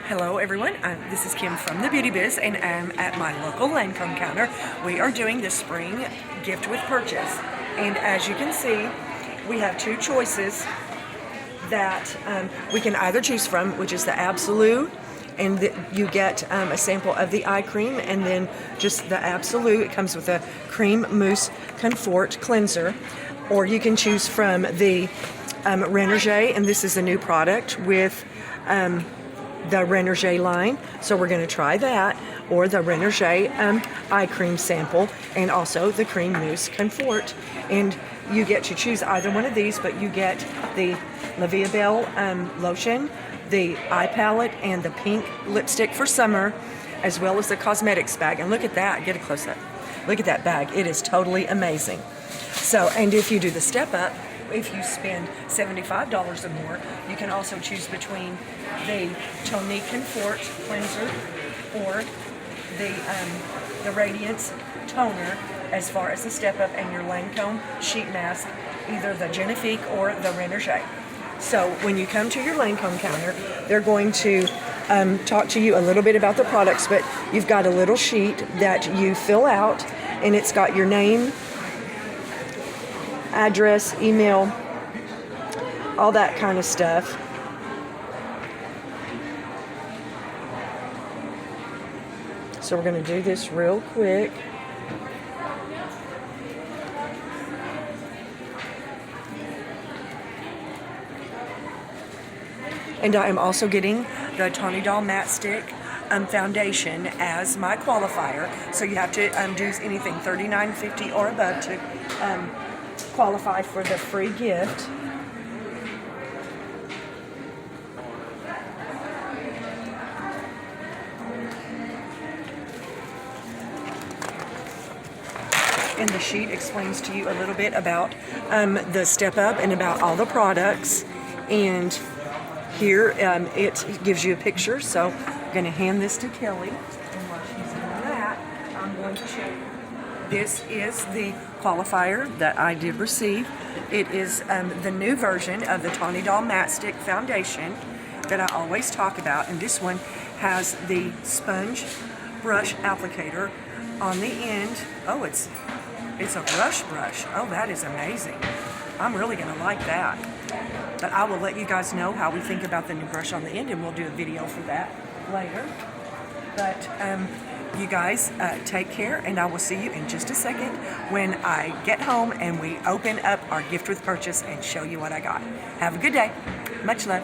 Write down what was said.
Hello everyone, this is Kim from the Beauty Biz and I'm at my local Lancome counter. We are doing the spring gift with purchase, and as you can see we have two choices that we can either choose from, which is the Absolue, and you get a sample of the eye cream and then just the Absolue. It comes with a cream mousse comfort cleanser, or you can choose from the Radiance, and this is a new product with the Radiance line, so we're going to try that, or the Radiance eye cream sample, and also the cream mousse comfort. And you get to choose either one of these, but you get the La Vie Belle lotion, the eye palette, and the pink lipstick for summer, as well as the cosmetics bag. And look at that, get a close up. Look at that bag, it is totally amazing. So, and if you do the step up, if you spend $75 or more, you can also choose between the Tonique Comfort cleanser or the Radiance toner as far as the step up, and your Lancome sheet mask, either the Genifique or the Radiance. So when you come to your Lancome counter, they're going to talk to you a little bit about the products, but you've got a little sheet that you fill out, and it's got your name, address, email, all that kind of stuff. So we're going to do this real quick. And I am also getting the Tonique Matte Stick foundation as my qualifier. So you have to do anything $39.50 or above to qualify for the free gift. And the sheet explains to you a little bit about the step up and about all the products. And here it gives you a picture. So I'm going to hand this to Kelly. And while she's doing that, I'm going to show you. This is the qualifier that I did receive. It is the new version of the Tonique Matte Stick foundation that I always talk about. And this one has the sponge brush applicator on the end. Oh, it's a brush. Oh, that is amazing. I'm really going to like that. But I will let you guys know how we think about the new brush on the end, and we'll do a video for that later. But you guys take care, and I will see you in just a second when I get home and we open up our gift with purchase and show you what I got. Have a good day. Much love.